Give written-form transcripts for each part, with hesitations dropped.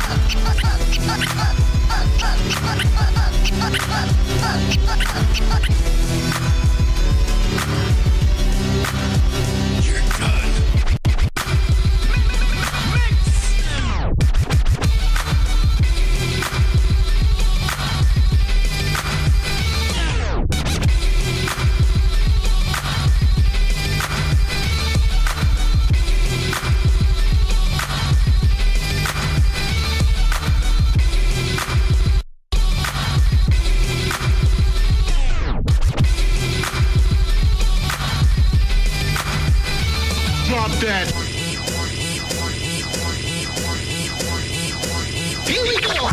You're done. Drop that. Here we go.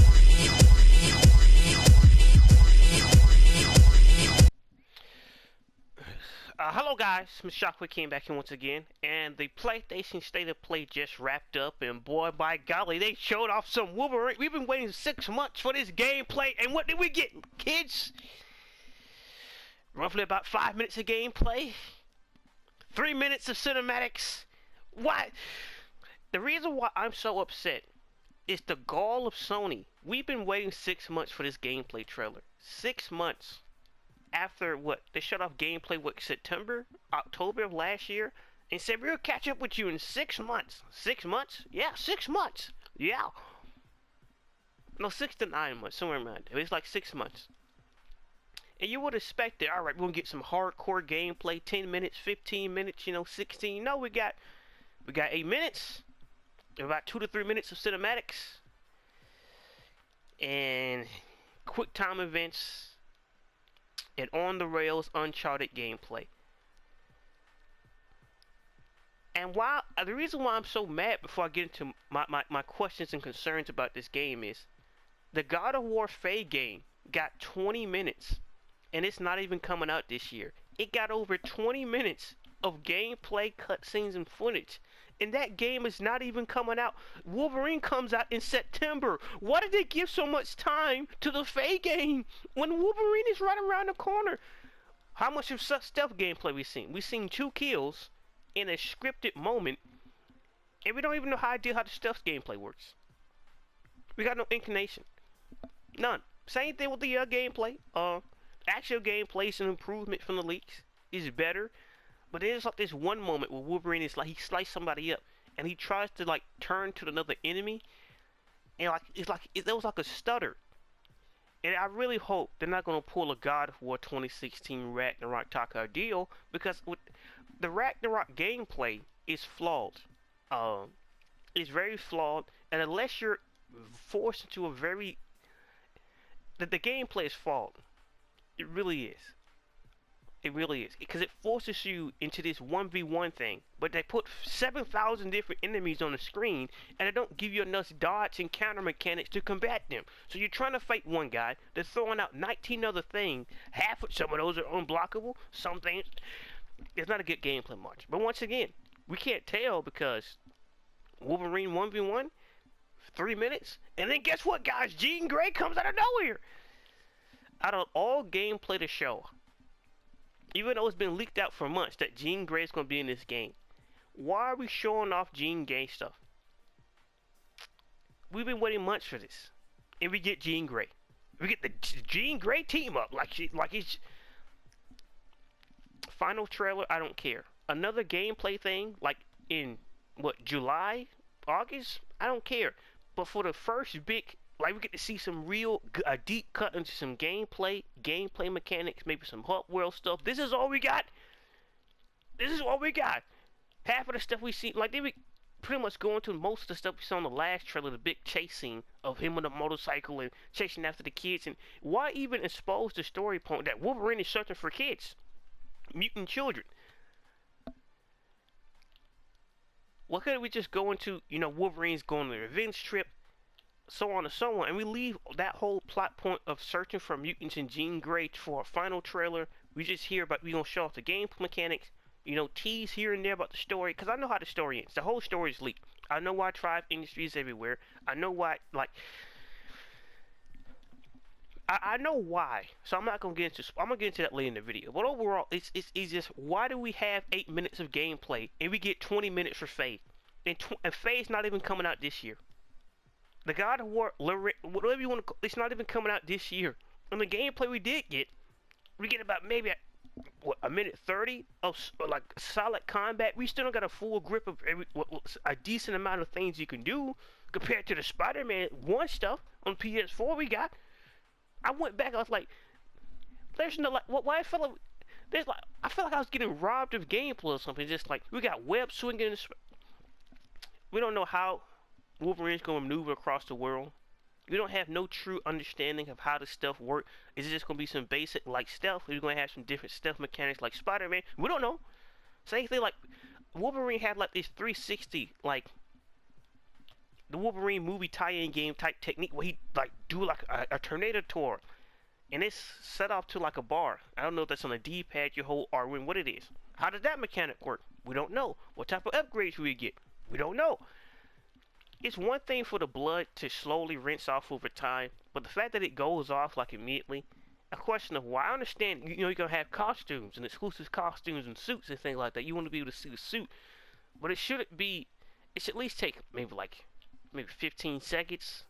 Hello guys, Mr. Shockwave came back in once again, and the PlayStation State of Play just wrapped up, and boy, by golly, they showed off some Wolverine. We've been waiting 6 months for this gameplay, and what did we get, kids? Roughly about 5 minutes of gameplay, 3 minutes of cinematics. What? The reason why I'm so upset is the gall of Sony. We've been waiting 6 months for this gameplay trailer. 6 months. After what? They shut off gameplay, what, September? October of last year? And said, we'll catch up with you in 6 months. 6 months? Yeah, 6 months. Yeah. No, 6 to 9 months, somewhere around there. It's like 6 months. And you would expect that, alright, we're going to get some hardcore gameplay, 10 minutes, 15 minutes, you know, 16. No, we got 8 minutes. About 2 to 3 minutes of cinematics. And quick time events. And on the rails Uncharted gameplay. And the reason why I'm so mad before I get into my questions and concerns about this game is the God of War Faye game got 20 minutes, and it's not even coming out this year. It got over 20 minutes of gameplay, cutscenes, and footage, and that game is not even coming out. Wolverine comes out in September. Why did they give so much time to the Faye game when Wolverine is right around the corner? How much of such stealth gameplay we seen? We've seen 2 kills in a scripted moment, and we don't even know how the stealth gameplay works. We got no inclination. None. Same thing with the gameplay. Actual gameplay is an improvement from the leaks. It's better. But there's like this one moment where Wolverine is like, he sliced somebody up, and he tries to like turn to another enemy, and there was like a stutter. And I really hope they're not gonna pull a God of War 2016 Ragnarok Taka deal, because with the Ragnarok gameplay is flawed. It's very flawed, and unless you're forced into a very the gameplay is flawed. It really is. It really is, because it forces you into this 1v1 thing, but they put 7,000 different enemies on the screen, and they don't give you enough dodge and counter mechanics to combat them. So you're trying to fight one guy, they're throwing out 19 other things. Some of those are unblockable, some things. It's not a good gameplay much. But once again, we can't tell because Wolverine 1v1, 3 minutes, and then guess what, guys? Jean Grey comes out of nowhere. Out of all gameplay to show, even though it's been leaked out for months that Jean Grey is going to be in this game, why are we showing off Jean Grey stuff? We've been waiting months for this, and we get Jean Grey. We get the Jean Grey team up like it's final trailer. I don't care. Another gameplay thing like in what, July, August. I don't care. But for the first big, like, we get to see some real deep cut into some gameplay mechanics, maybe some Hot World stuff. This is all we got. This is all we got. Half of the stuff we see, like, they be pretty much going to most of the stuff we saw in the last trailer, the big chase scene of him on a motorcycle and chasing after the kids. And why even expose the story point that Wolverine is searching for kids, mutant children? Why couldn't we just go into, you know, Wolverine's going on a revenge trip, so on and so on, and we leave that whole plot point of searching for mutants in Jean Grey for a final trailer? We just hear about, we gonna show off the game mechanics, you know, tease here and there about the story, because I know how the story ends. The whole story is leaked. I know why Tribe Industries everywhere. I know why, like, I know why. So I'm not gonna get into. I'm gonna get into that later in the video. But overall, it's just, why do we have 8 minutes of gameplay and we get 20 minutes for Faye? And Faye's not even coming out this year. The God of War, whatever you want to, it's not even coming out this year. And the gameplay we did get, we get about maybe a minute 30 of like solid combat. We still don't got a full grip of a decent amount of things you can do compared to the Spider-Man 1 stuff on PS4 we got. I went back, I was like, there's no, like, why I felt like, there's like, I felt like I was getting robbed of gameplay or something. Just like, we got web swinging, we don't know how Wolverine's going to maneuver across the world. We don't have no true understanding of how the stealth work. Is it just going to be some basic, like, stealth? Are we going to have some different stealth mechanics like Spider-Man? We don't know. Same thing, like, Wolverine had, like, this 360, like, the Wolverine movie tie-in game type technique where he, like, do, like, a tornado tour. And it's set off to, like, a bar. I don't know if that's on a D-pad, you hold R1, what it is. How does that mechanic work? We don't know. What type of upgrades will we get? We don't know. It's one thing for the blood to slowly rinse off over time, but the fact that it goes off like immediately, a question of why. I understand, you know, you're gonna have costumes and exclusive costumes and suits and things like that. You want to be able to see the suit, but it shouldn't be. It should at least take maybe 15 seconds,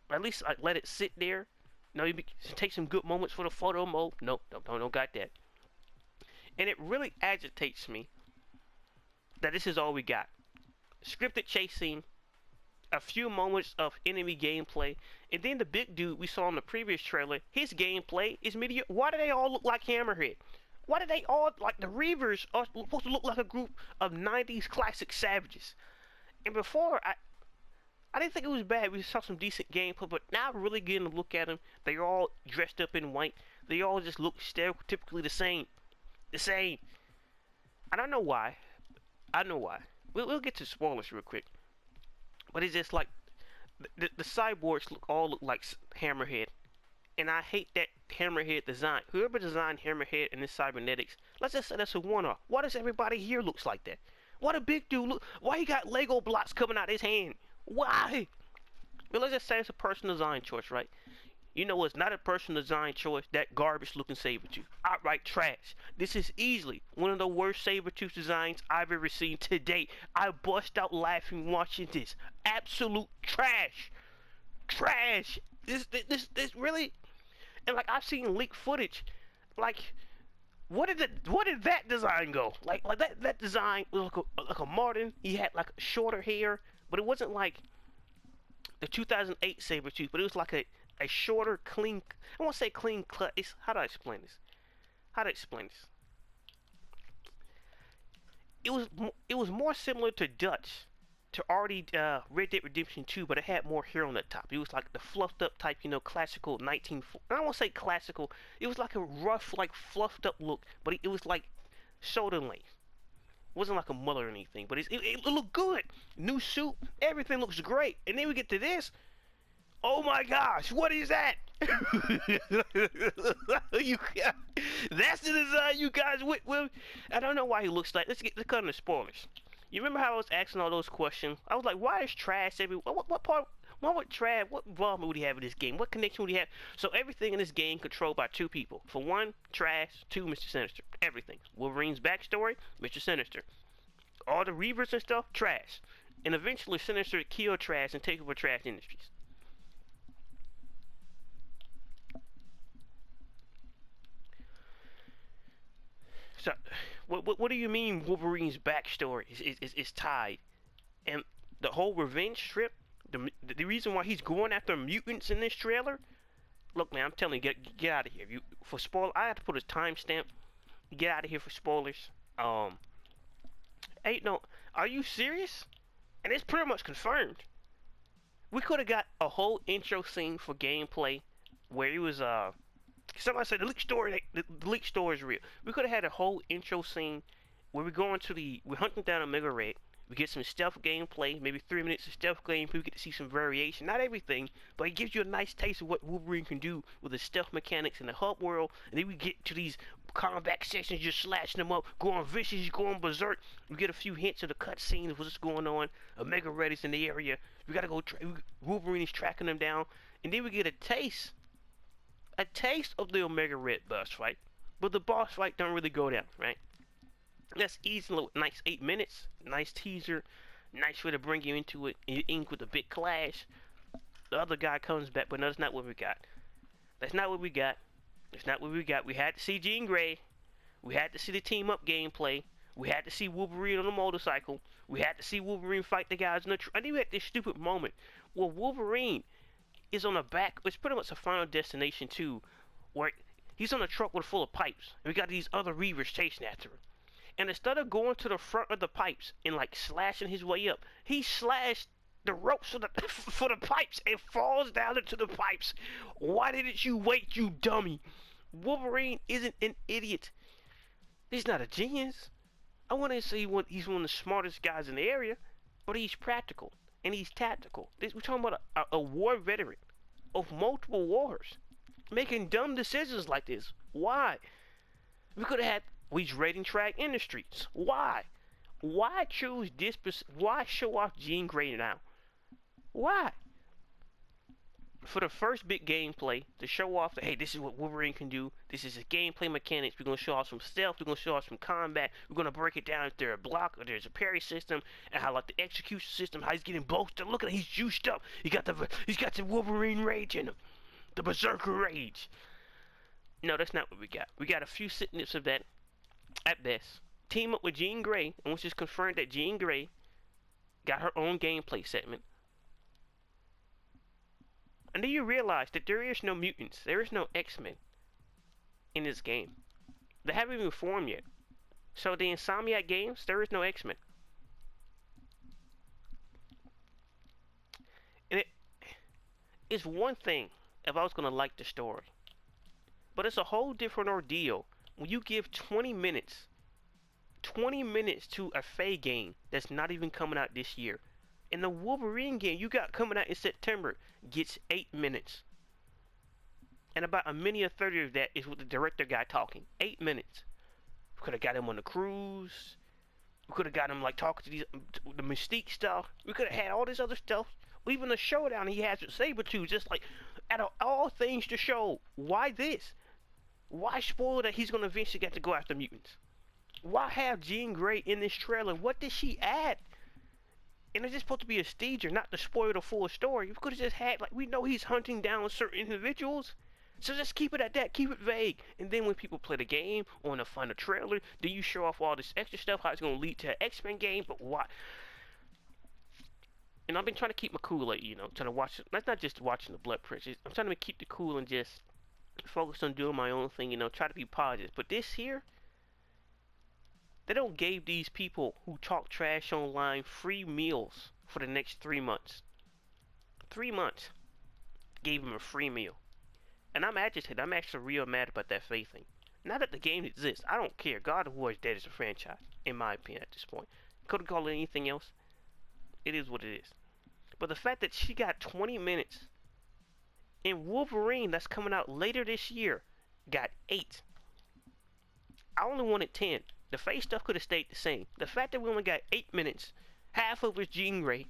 or at least like let it sit there. No, you take some good moments for the photo mode. Nope, don't got that. And it really agitates me that this is all we got. Scripted chase scene, a few moments of enemy gameplay, and then the big dude we saw in the previous trailer, his gameplay is mediocre. Why do they all look like Hammerhead? Why do they all, like, the Reavers are supposed to look like a group of 90s classic savages? And before, I didn't think it was bad. We saw some decent gameplay, but now really getting to look at them, they're all dressed up in white. They all just look stereotypically the same. The same. I don't know why. I know why. We'll get to spoilers real quick. But it's just like the cyborgs all look like Hammerhead, and I hate that Hammerhead design. Whoever designed Hammerhead and this cybernetics, let's just say that's a one-off. Why does everybody here looks like that? Why the big dude look? Why he got Lego blocks coming out his hand? Why? Well, let's just say it's a personal design choice, right? You know it's not a personal design choice, that garbage-looking Sabretooth. Outright trash. This is easily one of the worst Sabretooth designs I've ever seen to date. I bust out laughing watching this. Absolute trash. Trash. This really... And, like, I've seen leaked footage. Like, where did that design go? Like that design was like a Martin. He had, like, shorter hair, but it wasn't like the 2008 Sabretooth, but it was like a shorter, clean, I won't say clean cut. How do I explain this? It was more similar to Dutch, to already Red Dead Redemption 2, but it had more hair on the top. It was like the fluffed up type, you know, classical 1940. I don't want to say classical. It was like a rough, like fluffed up look, but it was like shoulder length. It wasn't like a mullet or anything, but it looked good. New suit, everything looks great. And then we get to this. Oh my gosh, what is that? That's the design you guys went with. I don't know why he looks like. Let's cut into spoilers. You remember how I was asking all those questions? I was like, why is trash everywhere? What part? Why would trash? What involvement would he have in this game? What connection would he have? So everything in this game controlled by two people. For one, Trash. Two, Mr. Sinister. Everything. Wolverine's backstory, Mr. Sinister. All the Reavers and stuff, Trash. And eventually Sinister killed Trash and take over Trash Industries. So, what do you mean Wolverine's backstory is tied? And the whole revenge trip, the reason why he's going after mutants in this trailer, look man, I'm telling you, get out of here. For spoil, I have to put a timestamp. Get out of here for spoilers. Ain't no, are you serious? And it's pretty much confirmed. We could have got a whole intro scene for gameplay where he was somebody said the leak story. The leak story is real. We could have had a whole intro scene where we're hunting down a Mega Red. We get some stealth gameplay, maybe 3 minutes of stealth gameplay. We get to see some variation. Not everything, but it gives you a nice taste of what Wolverine can do with the stealth mechanics in the hub world. And then we get to these combat sessions, just slashing them up, going vicious, going berserk. We get a few hints of the cutscene of what's going on. A Mega Red is in the area. We gotta go. Wolverine is tracking them down, and then we get a taste of the Omega Red boss fight, but the boss fight don't really go down, right? That's easy, nice 8 minutes, nice teaser, nice way to bring you into it. You ink with a big clash. the other guy comes back, but no, that's not what we got. That's not what we got. That's not what we got. We had to see Jean Grey. We had to see the team up gameplay. We had to see Wolverine on a motorcycle. We had to see Wolverine fight the guys in the truck. And then we had this stupid moment where Wolverine is on the back. It's pretty much a Final Destination 2, where he's on a truck with full of pipes. And we got these other Reavers chasing after him. And instead of going to the front of the pipes and like slashing his way up, he slashed the ropes for the for the pipes and falls down into the pipes. Why didn't you wait, you dummy? Wolverine isn't an idiot. He's not a genius. I want to say he's one of the smartest guys in the area, but he's practical and he's tactical. We're talking about a war veteran of multiple wars making dumb decisions like this. Why? We could have had We's Raiding Track Industries. Why? Why choose this? Why show off Jean Grey now? Why? For the first big gameplay, to show off that, hey, this is what Wolverine can do. This is his gameplay mechanics. We're going to show off some stealth. We're going to show off some combat. We're going to break it down if there's a block or there's a parry system, and how like the execution system, how he's getting bolstered. Look at him, he's juiced up. He's got the Wolverine rage in him, the Berserker rage. No, that's not what we got. We got a few snippets of that at best. Team up with Jean Grey, and which is confirmed that Jean Grey got her own gameplay segment. And then you realize that there is no mutants, there is no X-Men in this game. They haven't even formed yet. So the Insomniac games, there is no X-Men. And it's one thing if I was going to like the story. But it's a whole different ordeal when you give 20 minutes to a Faye game that's not even coming out this year. And the Wolverine game you got coming out in September gets 8 minutes. And about a minute or 30 of that is with the director guy talking. 8 minutes. We could have got him on the cruise. We could have got him like talking to the Mystique stuff. We could have had all this other stuff. Even the showdown he has with Sabretooth, just like out of all things to show. Why this? Why spoil that he's gonna eventually get to go after mutants? Why have Jean Grey in this trailer? What did she add? And it's just supposed to be a stager, not to spoil the full story. We could have just had, like, we know he's hunting down certain individuals. So just keep it at that, keep it vague. And then when people play the game, or want to find a trailer, then you show off all this extra stuff, how it's going to lead to an X-Men game, but why? And I've been trying to keep my cool lately, you know, trying to watch, that's not just watching the Blood Prince, I'm trying to keep the cool and just focus on doing my own thing, you know, try to be positive. But this here, they don't give these people who talk trash online free meals for the next 3 months. 3 months. Gave them a free meal. And I'm agitated. I'm actually real mad about that Faye thing. Now that the game exists, I don't care. God of War is dead as a franchise, in my opinion, at this point. Couldn't call it anything else. It is what it is. But the fact that she got 20 minutes, and Wolverine, that's coming out later this year, got 8. I only wanted 10. The Faye stuff could have stayed the same. The fact that we only got 8 minutes, half of it's Jean Grey,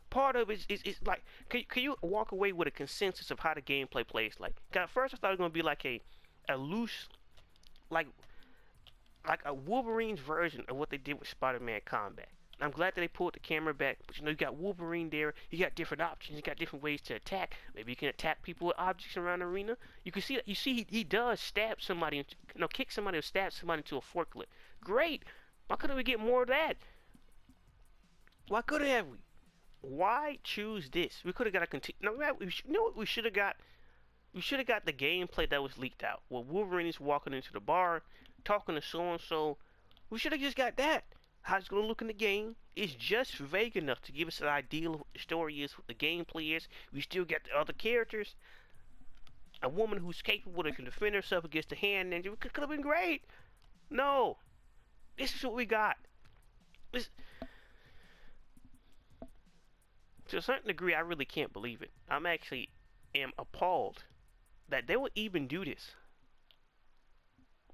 part of it is like, can you walk away with a consensus of how the gameplay plays like? Cause at first I thought it was going to be like a loose, like a Wolverine's version of what they did with Spider-Man Combat. I'm glad that they pulled the camera back, but you know, you got Wolverine there, you got different options, you got different ways to attack. Maybe you can attack people with objects around the arena. You can see that, you see he does stab somebody, kick somebody or stab somebody into a forklift. Great! Why couldn't we get more of that? Why couldn't have we? Why choose this? We could have got a you know what we should have got? We should have got the gameplay that was leaked out, where Wolverine is walking into the bar, talking to so-and-so. We should have just got that. How it's going to look in the game is just vague enough to give us an idea of what the story is, what the gameplay is. We still got the other characters. A woman who's capable that can defend herself against the hand ninja. It could have been great. No. This is what we got. This, to a certain degree, I really can't believe it. I'm actually am appalled that they would even do this.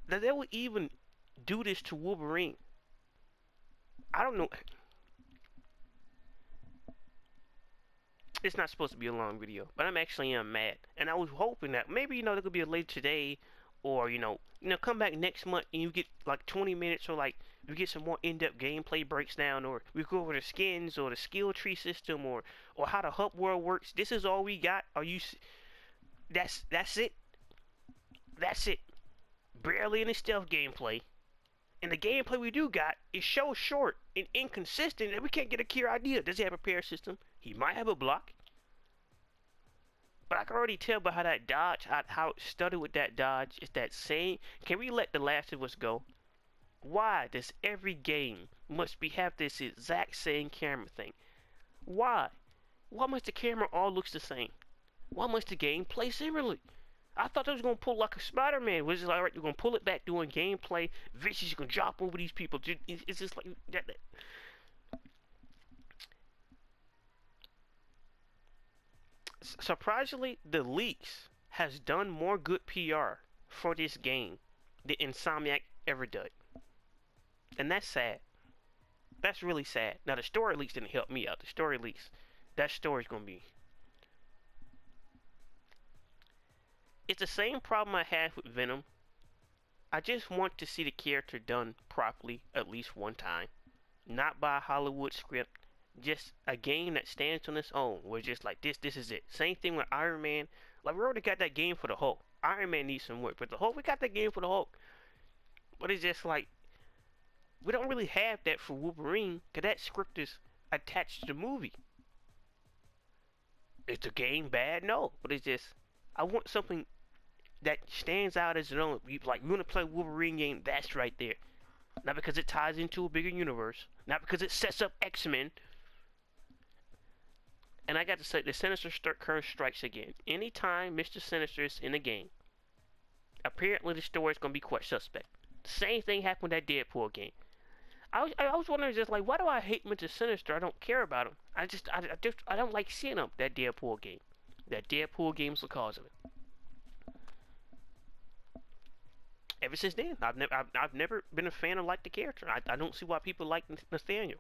That they would even do this to Wolverine. I don't know. It's not supposed to be a long video, but I'm actually mad. And I was hoping that maybe, you know, there could be a later today or come back next month and you get like 20 minutes, or like we get some more in-depth gameplay breaks down, or we go over the skins or the skill tree system, or how the hub world works. This is all we got. That's it. That's it. Barely any stealth gameplay. And the gameplay we do got is so short and inconsistent that we can't get a clear idea. Does he have a repair system? He might have a block. But I can already tell by how that dodge, how it started with that dodge, it's that same. Can we let The Last of Us go? Why does every game must have this exact same camera thing? Why? Why must the camera all looks the same? Why must the game play similarly? I thought they was gonna pull like a Spider-Man, which is like, alright, you're gonna pull it back doing gameplay. Vicious, you can drop over these people. It's just like that. Surprisingly, the leaks has done more good PR for this game than Insomniac ever did, and that's sad. That's really sad. Now the story leaks didn't help me out. The story leaks, that story's gonna be. It's the same problem I had with Venom. I just want to see the character done properly at least one time. Not by a Hollywood script. Just a game that stands on its own. Where just like this is it. Same thing with Iron Man. Like we already got that game for the Hulk. Iron Man needs some work. But the Hulk, we got that game for the Hulk. But it's just like, we don't really have that for Wolverine. Because that script is attached to the movie. Is the game bad? No. But it's just, I want something that stands out as its own. Like, you want to play a Wolverine game, that's right there. Not because it ties into a bigger universe. Not because it sets up X-Men. And I got to say, the Sinister curse strikes again. Anytime Mr. Sinister is in the game, apparently the story is going to be quite suspect. The same thing happened with that Deadpool game. I was wondering, just like, why do I hate Mr. Sinister? I don't care about him. I don't like seeing him, that Deadpool game. That Deadpool game's the cause of it. Ever since then, I've never been a fan of like the character. I don't see why people like Nathaniel.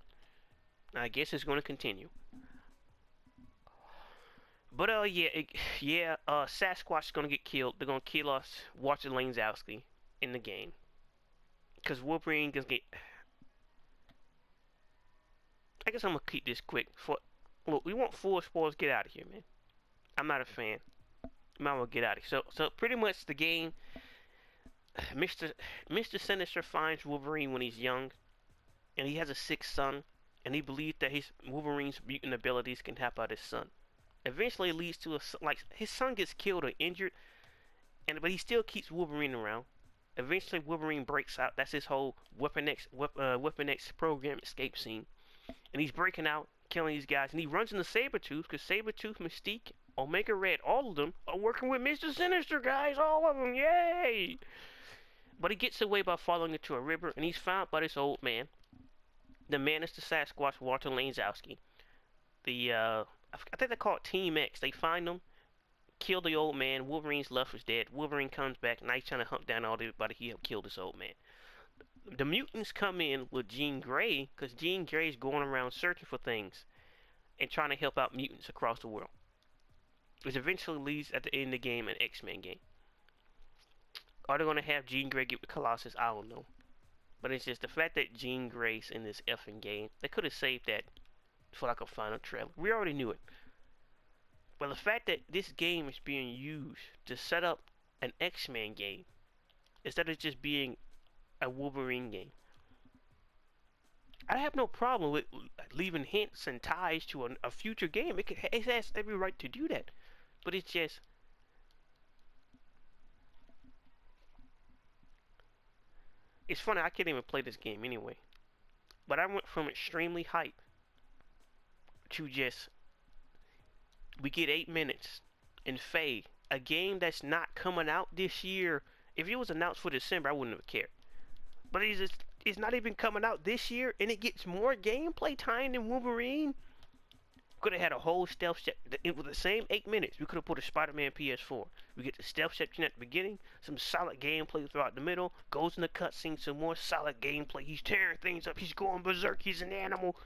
I guess it's going to continue. But Sasquatch is going to get killed. They're going to kill us, Walter Langzowski, in the game. Because Wolverine gonna get. I guess I'm gonna keep this quick. Look, we want full spoilers. Get out of here, man. I'm not a fan. Might well get out of here. So pretty much the game. Mr. Sinister finds Wolverine when he's young, and he has a sick son, and he believes that Wolverine's mutant abilities can help out his son. Eventually, it leads to his son gets killed or injured, but he still keeps Wolverine around. Eventually, Wolverine breaks out. That's his whole Weapon X program escape scene, and he's breaking out, killing these guys, and he runs into Sabretooth because Sabretooth, Mystique, Omega Red, all of them are working with Mr. Sinister, guys, all of them, yay! But he gets away by falling into a river, and he's found by this old man. The man is the Sasquatch, Walter Langzowski. I think they call it Team X. They find him, kill the old man. Wolverine's left is dead. Wolverine comes back, and he's trying to hunt down all everybody he helped kill this old man. The mutants come in with Jean Grey, because Jean Grey's going around searching for things and trying to help out mutants across the world. Which eventually leads at the end of the game an X-Men game. Are they going to have Jean Grey get with Colossus? I don't know. But it's just the fact that Jean Grey's in this effing game. They could have saved that for like a final trailer. We already knew it. But the fact that this game is being used to set up an X-Men game instead of just being a Wolverine game. I have no problem with leaving hints and ties to a future game. It has every right to do that. But it's just... It's funny, I can't even play this game anyway. But I went from extremely hype to just... We get 8 minutes in Faye, a game that's not coming out this year. If it was announced for December, I wouldn't have cared. But it's not even coming out this year, and it gets more gameplay time than Wolverine. Could have had a whole stealth section with the same 8 minutes. We could have put a Spider-Man PS4. We get the stealth section at the beginning, some solid gameplay throughout the middle, goes in the cutscene, some more solid gameplay. He's tearing things up. He's going berserk. He's an animal.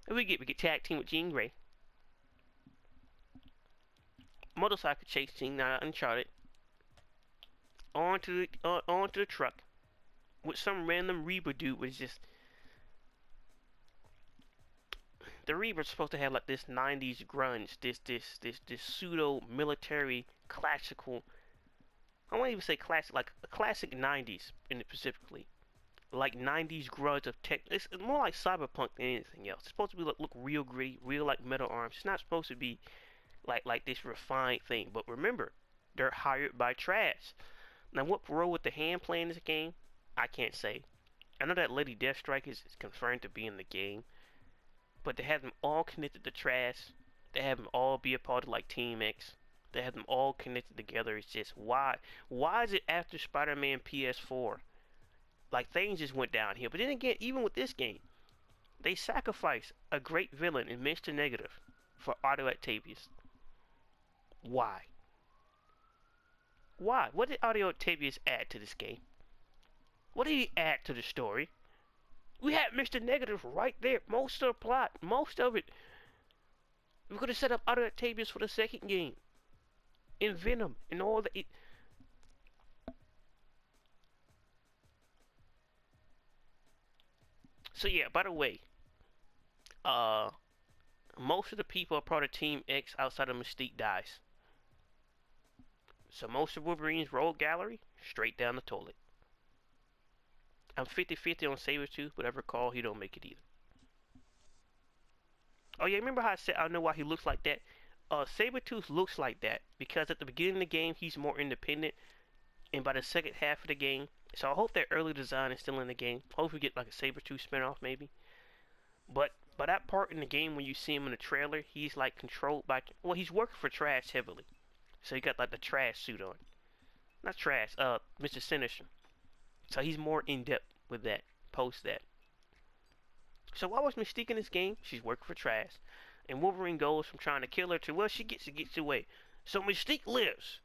And we get tag team with Jean Grey. Motorcycle chase scene, now Uncharted. onto the truck with some random Reba dude was just. The Reaper's supposed to have like this 90s grunge, this pseudo military classical. I won't even say classic, like a classic 90s in it specifically, like 90s grunge of tech. It's more like cyberpunk than anything else. It's supposed to be look real gritty, real like Metal Arms. It's not supposed to be like this refined thing. But remember, they're hired by Trash. Now, what role with the hand play in this game, I can't say. I know that Lady Deathstrike is confirmed to be in the game. But to have them all connected to Trash, to have them all be a part of like Team X, to have them all connected together, it's just why? Why is it after Spider-Man PS4? Like things just went downhill. But then again, even with this game, they sacrificed a great villain in Mr. Negative for Otto Octavius. Why? Why? What did Otto Octavius add to this game? What did he add to the story? We had Mr. Negative right there. Most of the plot, most of it. We could have set up Otto Octavius for the second game. In Venom, and all the. So yeah, by the way, most of the people are part of Team X outside of Mystique dies. So most of Wolverine's rogue gallery, straight down the toilet. I'm 50-50 on Sabretooth, but I recall he don't make it either. Oh yeah, remember how I said I know why he looks like that? Sabretooth looks like that because at the beginning of the game he's more independent, and by the second half of the game, so I hope that early design is still in the game. Hopefully we get like a Sabretooth spinoff maybe. But by that part in the game when you see him in the trailer, he's like controlled by, well, he's working for Trash heavily. So he got like the Trash suit on. Not Trash, Mr. Sinister. So he's more in-depth with that, post that. So why was Mystique in this game? She's working for Trash. And Wolverine goes from trying to kill her to, well, she gets away. So Mystique lives.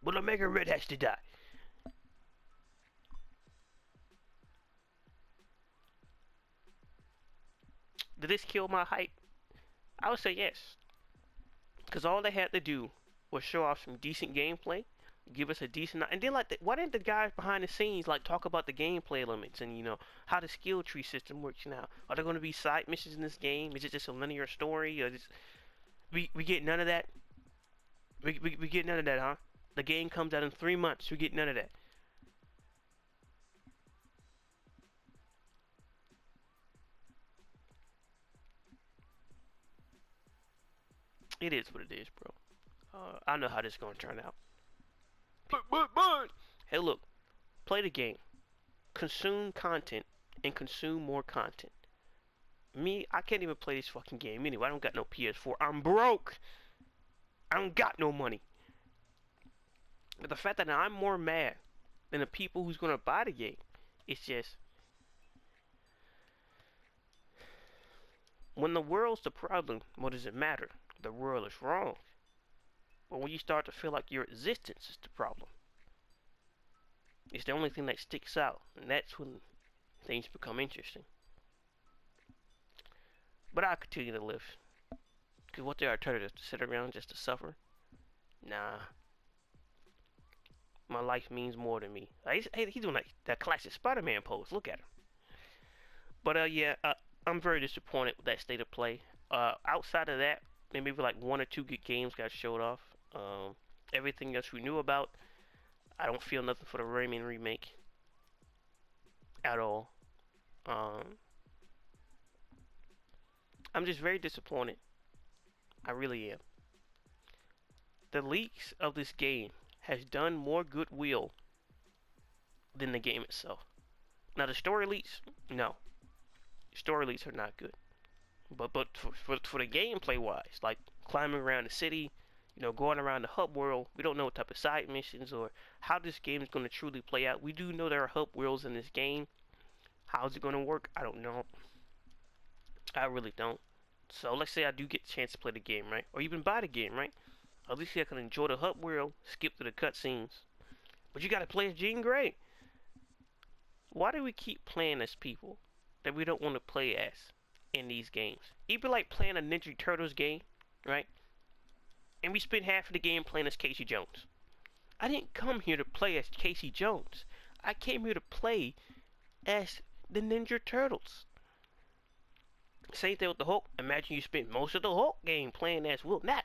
But Omega Red has to die. Did this kill my hype? I would say yes. Because all they had to do was show off some decent gameplay, give us a decent, and then like, why didn't the guys behind the scenes like talk about the gameplay elements and how the skill tree system works now? Are there going to be side missions in this game? Is it just a linear story, or just we get none of that? We get none of that, huh? The game comes out in 3 months. We get none of that. It is what it is, bro. I know how this is gonna turn out. But hey, look, play the game, consume content, and consume more content. Me, I can't even play this fucking game anyway. I don't got no PS4. I'm broke. I don't got no money. But the fact that I'm more mad than the people who's gonna buy the game, it's just when the world's the problem, what does it matter? The world is wrong. But when you start to feel like your existence is the problem, it's the only thing that sticks out, and that's when things become interesting. But I'll continue to live. Because what's the alternative? To sit around just to suffer? Nah. My life means more to me. He's doing that classic Spider-Man pose. Look at him. But yeah, I'm very disappointed with that state of play. Outside of that, maybe like 1 or 2 good games got showed off. Everything else we knew about, I don't feel nothing for the Rayman remake at all. I'm just very disappointed. I really am. The leaks of this game has done more goodwill than the game itself. Now the story leaks, no. Story leaks are not good. But for the gameplay wise, like climbing around the city, going around the hub world, we don't know what type of side missions or how this game is going to truly play out. We do know there are hub worlds in this game. How's it going to work? I don't know. I really don't. So let's say I do get a chance to play the game, right? Or even buy the game, right? At least I can enjoy the hub world, skip through the cutscenes. But you got to play as Jean Grey. Why do we keep playing as people that we don't want to play as in these games? It'd be like playing a Ninja Turtles game, right? And we spend half of the game playing as Casey Jones. I didn't come here to play as Casey Jones. I came here to play as the Ninja Turtles. Same thing with the Hulk. Imagine you spent most of the Hulk game playing as Will, not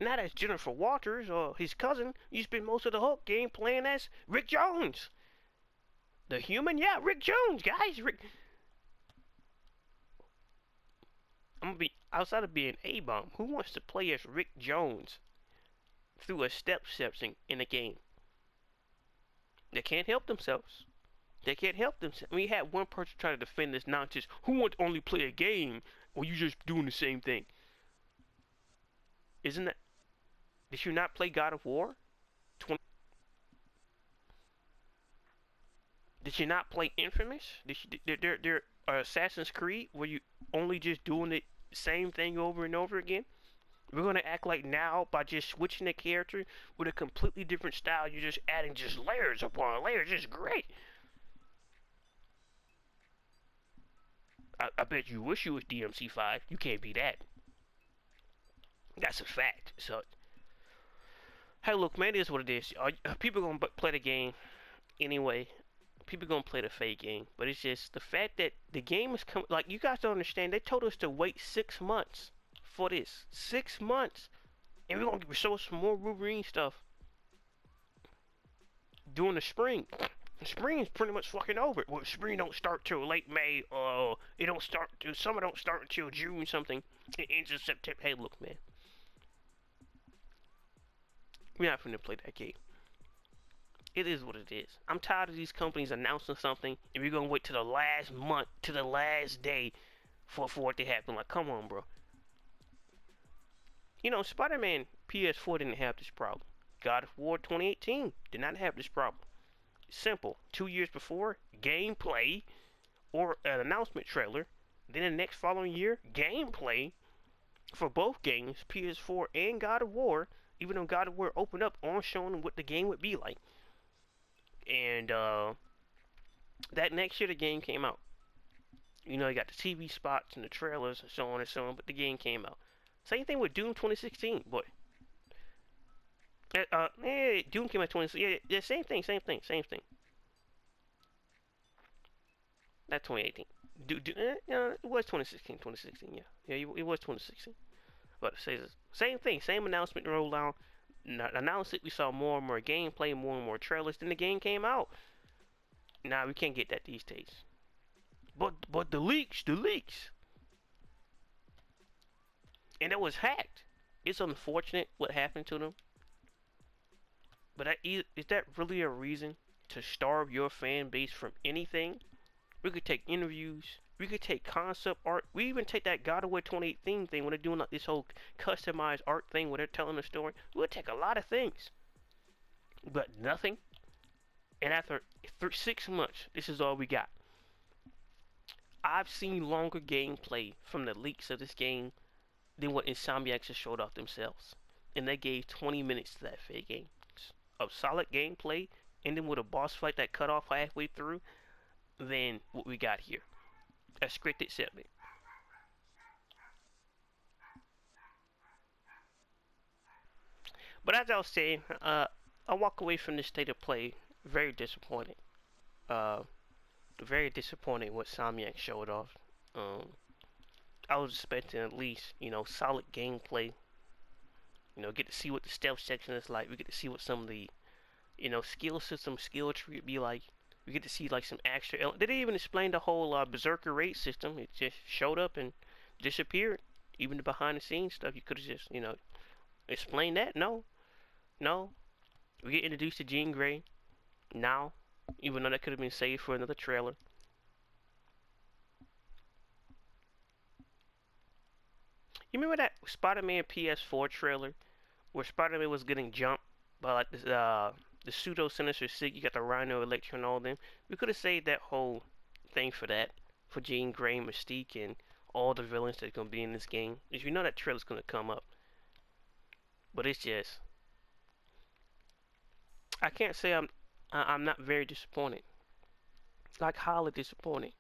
as Jennifer Walters or his cousin. You spent most of the Hulk game playing as Rick Jones. The Human, yeah, Rick Jones, guys. I'm gonna be outside of being A-bomb. Who wants to play as Rick Jones through a step in a game? They can't help themselves. They can't help themselves. We had one person try to defend this nonsense. Who wants to only play a game or you just doing the same thing? Isn't that? Did you not play God of War? Did you not play Infamous? There Assassin's Creed where you only just doing the same thing over and over again? We're gonna act like now by just switching the character with a completely different style, you're just adding just layers upon layers. It's great. I bet you wish you was DMC5. You can't be that. That's a fact. So, hey, look, man, it is what it is. People gonna play the game anyway. People gonna play the fake game, but it's just the fact that the game is coming. Like, you guys don't understand. They told us to wait 6 months for this. 6 months, and we're gonna show us some more Wolverine stuff during the spring. The spring is pretty much fucking over. Well, spring don't start till late May. It don't start. Summer don't start until June something. It ends in September. Hey, look, man. We're not finna play that game. It is what it is. I'm tired of these companies announcing something and we're gonna wait to the last month, to the last day for it to happen. Like, come on, bro. You know, Spider-Man PS4 didn't have this problem. God of War 2018 did not have this problem. Simple. 2 years before, gameplay or an announcement trailer. Then the next following year, gameplay for both games, PS4 and God of War. Even though God of War opened up on showing what the game would be like. And that next year the game came out. You know, you got the TV spots and the trailers and so on and so on, but the game came out. Same thing with Doom 2016, boy. Doom came out 2016. Yeah, same thing. That's 2018. It was 2016, yeah. Yeah, it was 2016. But same thing, same announcement rolled out. Announced it, we saw more and more gameplay, more and more trailers. Then the game came out. Nah, we can't get that these days. But the leaks. And it was hacked. It's unfortunate what happened to them. But is that really a reason to starve your fan base from anything? We could take interviews. We could take concept art. We even take that God of War 2018 thing when they're doing like this whole customized art thing where they're telling a story. We'll take a lot of things. But nothing. And after 6 months, this is all we got. I've seen longer gameplay from the leaks of this game than what Insomniac just showed off themselves. And they gave 20 minutes to that fake game. Of solid gameplay, ending with a boss fight that cut off halfway through, than what we got here. A scripted segment. But as I was saying, I walk away from this state of play very disappointed. Very disappointed what Somniac showed off. I was expecting at least, solid gameplay. Get to see what the stealth section is like. We get to see what some of the, skill system, skill tree would be like. We get to see like some extra. They didn't even explain the whole Berserker raid system. It just showed up and disappeared. Even the behind the scenes stuff, you could have just, explained that. No. We get introduced to Jean Grey now, even though that could have been saved for another trailer. You remember that Spider-Man PS4 trailer where Spider-Man was getting jumped by like this, the pseudo Sinister Six? You got the Rhino, Electro, and all them. We could have saved that whole thing for that, for Jean Grey, Mystique, and all the villains that's gonna be in this game. If you know that trailer's gonna come up, but it's just, I can't say I'm not very disappointed. It's like highly disappointed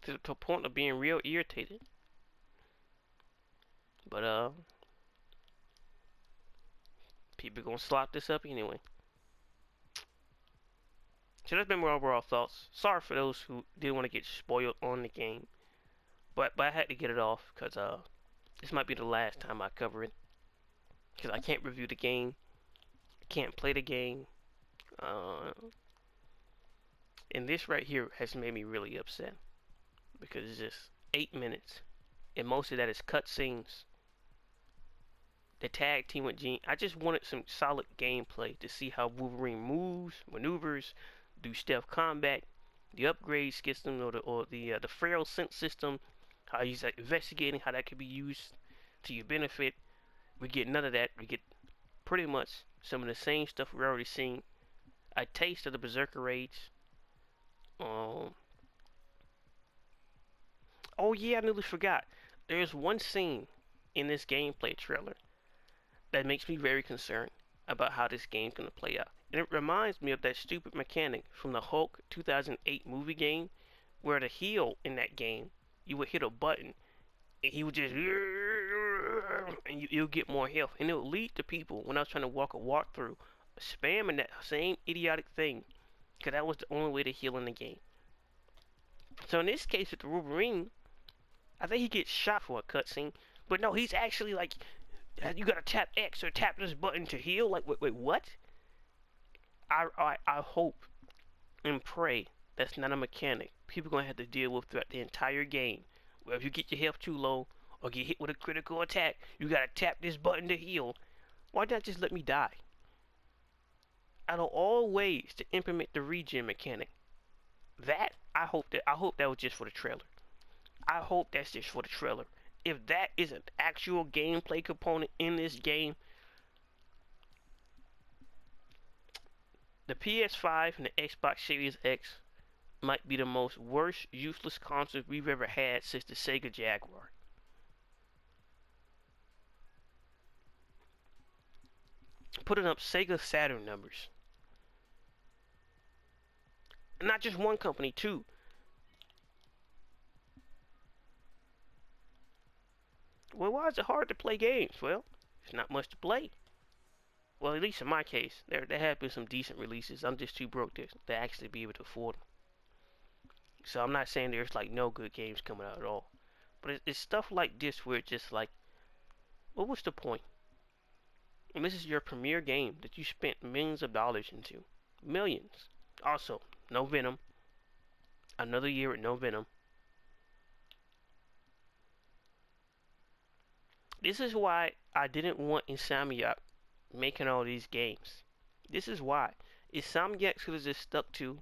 to the point of being real irritated. But people gonna slop this up anyway. So that's been my overall thoughts. Sorry for those who didn't want to get spoiled on the game, but I had to get it off because this might be the last time I cover it because I can't review the game, can't play the game, uh, and this right here has made me really upset because it's just 8 minutes, and most of that is cutscenes. The tag team with Gene. I just wanted some solid gameplay to see how Wolverine moves, maneuvers, do stealth combat, the upgrade system or the frail sense system, how he's like, investigating how that could be used to your benefit. We get none of that. We get pretty much some of the same stuff we're already seeing. A taste of the Berserker Rage. Um. Oh yeah, I nearly forgot. There's one scene in this gameplay trailer that makes me very concerned about how this game's gonna play out. And it reminds me of that stupid mechanic from the Hulk 2008 movie game, where the heel in that game, you would hit a button and he would just and you'll get more health, and it would lead to people when I was trying to walk a walkthrough, spamming that same idiotic thing, because that was the only way to heal in the game. So in this case with the Wolverine, I think he gets shot for a cutscene, but no, he's actually like, you gotta tap X or tap this button to heal. Like, wait, what? I hope and pray that's not a mechanic people gonna have to deal with throughout the entire game. Where if you get your health too low or get hit with a critical attack, you gotta tap this button to heal. Why not just let me die? Out of all ways to implement the regen mechanic, I hope that was just for the trailer. I hope that's just for the trailer. If that is an actual gameplay component in this game, the PS5 and the Xbox Series X might be the most worst, useless console we've ever had since the Sega Jaguar. Putting up Sega Saturn numbers. And not just one company, too. Well, why is it hard to play games? Well, there's not much to play. Well, at least in my case, there have been some decent releases. I'm just too broke to actually be able to afford them. So I'm not saying there's like no good games coming out at all. But it's stuff like this where it's just like, what was the point? And this is your premier game that you spent millions of dollars into. Millions. Also, no Venom. Another year with no Venom. This is why I didn't want Insomniac making all these games. This is why. Insomniac could have just stuck to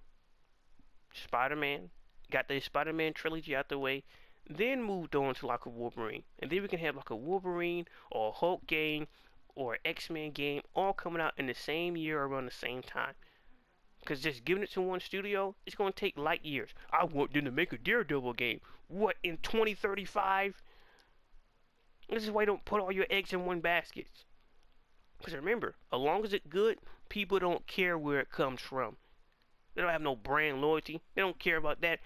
Spider-Man, got the Spider-Man trilogy out the way, then moved on to like a Wolverine. And then we can have like a Wolverine or a Hulk game or an X-Men game all coming out in the same year around the same time. Because just giving it to one studio, it's going to take light years. I want them to make a Daredevil game. What, in 2035? This is why you don't put all your eggs in one basket. Because remember, as long as it's good, people don't care where it comes from. They don't have no brand loyalty. They don't care about that.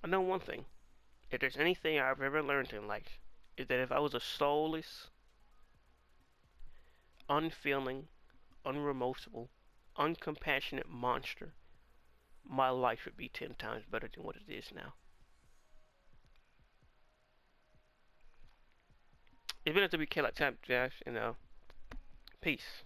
I know one thing. If there's anything I've ever learned in life, is that if I was a soulless, unfeeling, unremorseful, uncompassionate monster, my life would be 10 times better than what it is now. It's been a WK like time, Josh, and peace.